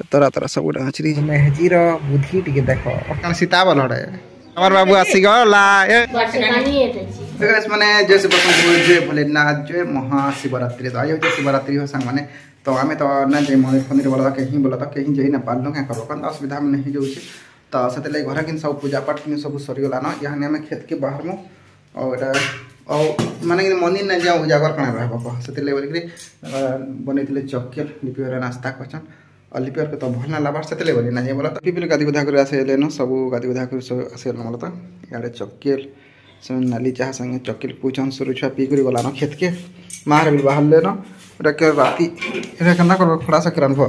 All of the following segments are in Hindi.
तरा तरा सब डांचरी मेहजीर बुद्धि टिके देखो कौन सीता बलड़े हमार बाबू आसी गला माने जैसे पसंद जय भोलेनाथ जय महाशिवरात्रि तो आज शिवरात्रि हो संग माने तो आम तो ना जे मंदिर बोला कहीं बोला कहीं जाई ना पार्ल क्या कर कौन असुविधा में नहीं जाऊँ तो से घर कि सब पूजा पाठ कि सब सरीगला न यहाँ आम खेत के बाहर मु और माने मंदिर ना जाऊँ उजागर कण रहा से बोलिक बनई चकेल लिपि नास्ता करछन और लिपियर के तो भल ना लाबार से बोली ना बोला तो पीपल गादी गुधा कर आसे न सब गादी गुधा कर आसे बोला तो इे चकेल से नाली चाह संगे चकेल पूछन सुरु छुआ पी कर गला न खेत के मार भी बाहर ले न राति केना कर खड़ा से किरान भो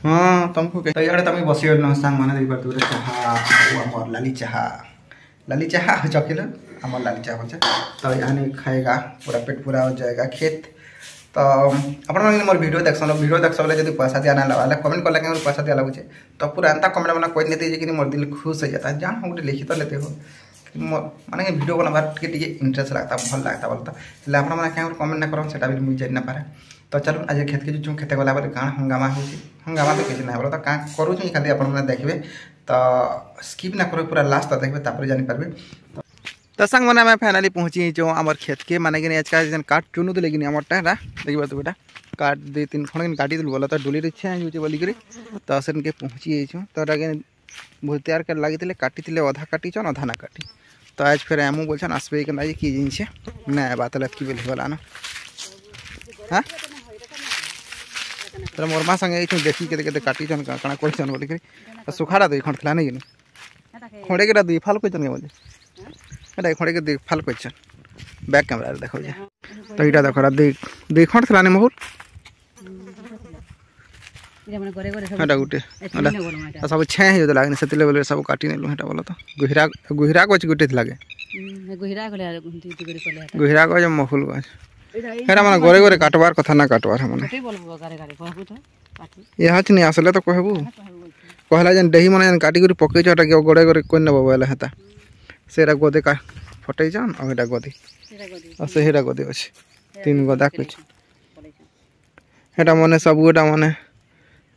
हाँ तुमको तो इे तुम बस सांग मैंने देख पार्थ चाह लाली चाह चकेल आम लाली चाह बोलছে तो यहाँ खाएगा पूरा पेट पूरा हो जाएगा खेत तो आप मोर वीडियो देख बोले जब पैसा दिया ना लगा कमेंट कला कि पैसा दिया लगुचे तो पूरा एंता कमेंट बना कोई लेते कि मोर दिल खुश हो जाता है जान हम गोटे लिखित लेते हो माने वीडियो बनाबार टे इंटरेस्ट लगता भल लगता बोलता है आपने क्या कमेंट ना कर भी मुझे जान ना पारे तो चलो आज खेत के जो खेते गला बोले कहाँ हंगामा हंगामा तो किसी ना बोला तो क्या करूँ खाली आपने देखिए तो स्किप ना करो पूरा लास्ट तक देखिए तापर जानीपारे तो संग मैंने मैं फाइनाली पहुँची जो आमर खेत के माने कि आज का काट चुनु तो लेकिन आमरटा है देखिए तो बेटा काट 2-3 खंड काटी दिल बोला तो डोली इच्छा हो बोलिक तो से पहुँची तो बहुत तैयार कर लगी काटी अधा काटी चन अधा ना काटी तो आज फिर एमू बोलछन आसबे कि जिनस ना बात कि बोली बोला ना हाँ तो मोर माँ संगे देखी के काटी चन काଣା कर बोलिक सुखाड़ा 2 खंड थी नहीं खड़े के 2 फाल कर बोले खड़े के 2 फाल कर बैक कैमरा देखो तो यहाँ देखो 2 खंड थी महूल गोटे सब छे हो लगे से बोले सब काटी नेलु हेटा बोला तो गुहिरा गच गोटे लगे गुहिरा गज महूल गज हेटा मैंने गोरे गोरे काटवार कथा ना काटवार मैंने यहाँ नहीं आसले तो कहबू कहला जेन डही मैंने काटी कर पकई गोड़े गोरे कोई नब बोले हेता से गदे का फटे जान और एटा गदी और से हेटा गदी अच्छे 3 गदा कुछ हेटा मने सब गोटा मने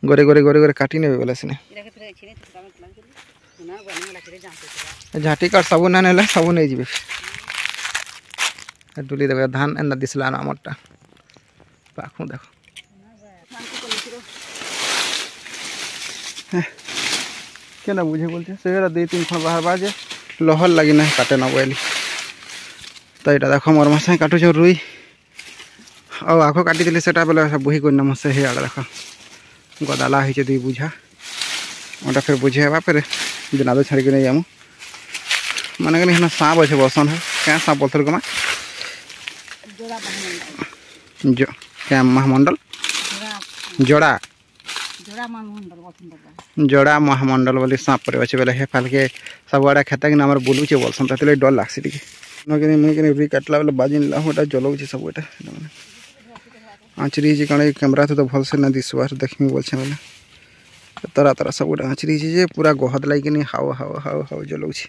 गोरे गोरे गोरे गोरे काटी ने बोले सिने झाटी काट सब ना नेले सब नहीं जीवे डुली देवे धान एना दिसला ना मोटा पाखु देखो केना बुझे बोलते सेरा 2-3 खन बाहर बाजे लहर लगी ना काटे ना बोली तो यहाँ देख मोर मसा काटुच रुई और आख काटी से बोले बोही कर नमस हे आगे देख गदाला हो 2 बुझा ओटा फिर बुझेबा फिर बिना छाड़ी नहीं जामु माने कि सांप अच्छे बसन है क्या सांप बोलते कमा जो क्या महामंडल जोड़ा महामंडल बोली सांप पर अच्छे बोले हे फाल के सब आड़े खेता कि आम बुलूचे बोलसन तो डर लगसी टे मुझे रुई काटला बेले बाजी ना जलाऊे सब आँचरी कण कैमरा तो भलसे ना दिशवार देखमी बोलছে बोले तरा तरा सब आँचरी पूरा गहद लगे हाउ हाउ हाउ हाउ जलाऊे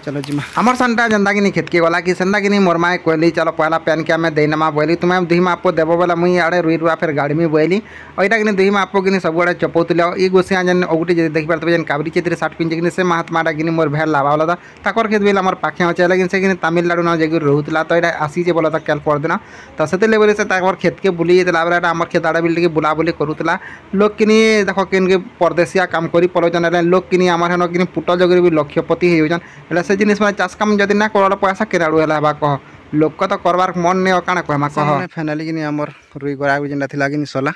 चलो जी हमार सनटा जेनता कि खेत के गला कि सेंदा कि मोर माए कहली चलो पहला पैन के आम देनमा बोली तुम्हें दुही मापो देव बोला मुई आड़े रुई रुआ फिर गाड़ी में बोली और यहाँ कि दुही मापो कि सब आड़े चपौले ये गोसिया जेन अगुटी देखी पारे जेन काबरी चेत्री सार्ट पिंधे से महात्माटा कि मोर भेड़ लाभा बोला ताकर खेत बोले आम पाखे अच्छे लेकिन से तमिलनाडु ना जगह रोला तो यहाँ आसी बोला कल परदिन तो से बोले से खेत के बुली जाता आम खेत आड़े बिल बुला बुली करूला लोक कि देख कि परदेशिया काम कर पलाउन लोक कि आम हेन कि पुट जगह भी लक्षपति हो से जिनिस मैंने चाष काम जदि ना कर पैसा केड़ू है कह लोक तो करवार मन नहीं काण कहमा कह फाइनाली कि आमर रुई गड़ा जेनटा थी कि सला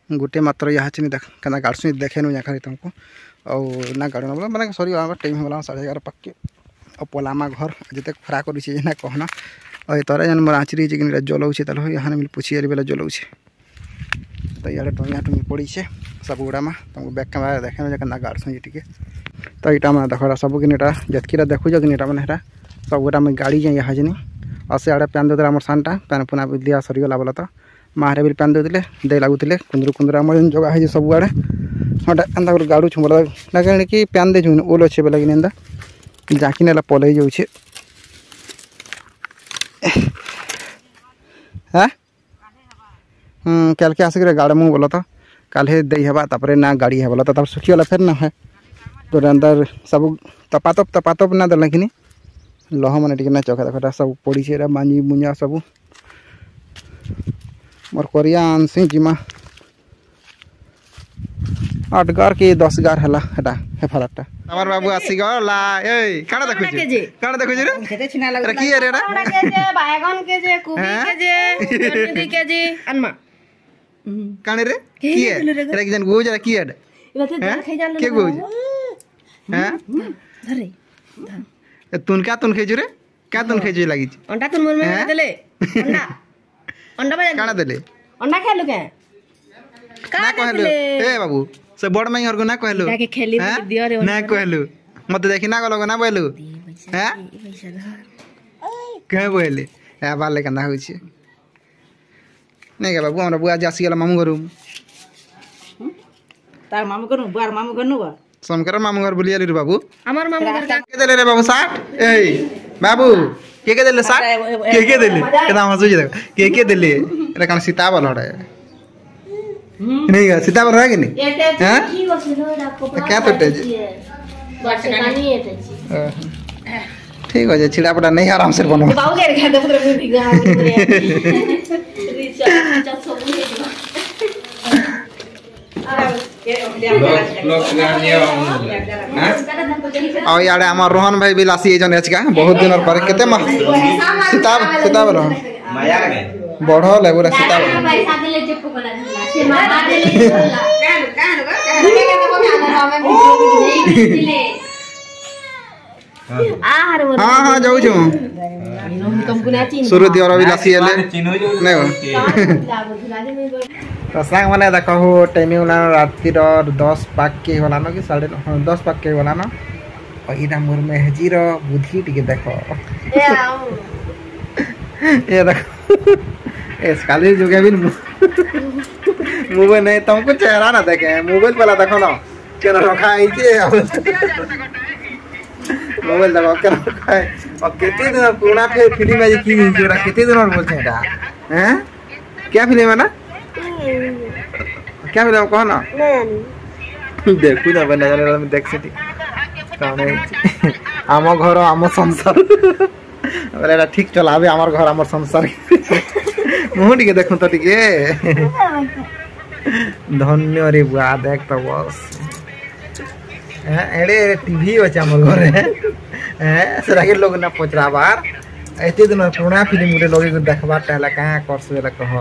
गोटे मात्र यहाँ चिनी देख क्या गाड़सु देखे नु खाली तुमको और ना गाड़ बोला मैंने सरी टाइम हो गला 11:30 पक्के और पलामा घर जिते खरा कर कहना और तोरा जेन मोर आँचरी कि जलाऊे तो यहाँ मिल पूछी बेले जलाऊे तो इे टंगिया टुंगी पड़ी सब गुड़ा में तुमको बैक कैमरा देखे क्या गाड़सु टे तो यहाँ मैंने देख सब कि जितकीरा देखुच कि मैंने सब गोटा मैं गाड़ी जाए यहाँ जिनी और से आड़े पैन देते आम सानटा पैन पुना दिया सरीगला बोला तो मारे भी पैन देते दे लगुले कुंदरू कुंदरू आम जगह है सब आड़े हाँ एंता गाड़ू छुम लगे कि पैन दे छुन ओल अच्छे बोला कि एंता जाकि ना पलई जाऊे हाँ कल के आसिक गाड़मु बोला तो काल्हे दे हवा तापर ना गाड़ी है बोला तब सुखी वाला फिर ना है तो अंदर सब तपातप ना दल कि लह मैंने टी ना चखा देखा सब पड़ी से मांजी मुंजा सब मोर करिया आनसी जिमा 8 गार के 10 गार हला हेटा हेफारटा हमर बाबू आसी गला ए काना देखु रे खेते छिना लग की रे रे के जे बैगन के जे कुबी के जे जन्मदी के जे अनमा काने रे की है रे कि जन गो जरा की है के गो हैं धरे तुन खेजु रे का तुन खेजु लागी अंडा तुन मोर में देले अंडा अंडा बजा काना देले अंडा खेलु के ना कहलु ए बाबू से बड़ माई हरगो ना कहलु के खेली दियो रे ना कहलु मत देखि ना गलो ना बोलु हैं कहे बोले ए बाले कना होई छी नहीं के बाबू हमरा बुआ जासी गेला मामू घरु तार मामू कनु बुआर मामू कनु बा समकर मामू घर बोलिया रे बाबू हमर मामू घर के देले रे बाबू 60 ए बाबू के देले 60 के देले केना हसु जे के देले रे कन सीताबल हड़े नहीं है सीताबल रह गनी हैं क्या तो टेज ठीक हो जाए छिड़ा पड़ा नहीं आराम से बनो बाबू के खा दे पुत्र में भिगा रिचा सब और यार हमार रोहन भाई भी लासी जन एचका बहुत दिन पर केते सीताब रोहन माया बढ़ो लेबुरा सीताब पैसा देले चुप कोला से माता देले कोला हां हां जाऊ छु तुमको ना चिन्ह शुरू दियर भी लासी एले नहीं हो तो सांग माने देखो हो टाइमिंग वाला रात्रि 10 पाक के वाला न कि 10:30 पाक के वाला न और इना मोर में हजीर बुद्धि टिके देखो ये देखो इस काली जुगे भी मोबाइल नहीं तुमको चेहरा ना देखे मोबाइल वाला देखो ना केना रखा है जे मोबाइल देखो केना रखा है और कितने दिन पुराना फिल्म है की जोरा कितने दिन और बोलते हैं हैं क्या फिल्म है ना क्या फिल्म कहो ना देखू ना बना जाने में देख से कौन है आम घर आम संसार बोले ठीक चलावे आमर घर आमर संसार मुह टिके देखो तो टिके धन्य रे बुआ देख तो बस एड़े टीवी अछि आमर घर हैं सेरा के लोग ना पचराबार एते दिन पुराना फिल्म रे लोग देखबार टाला कहां करसबे कह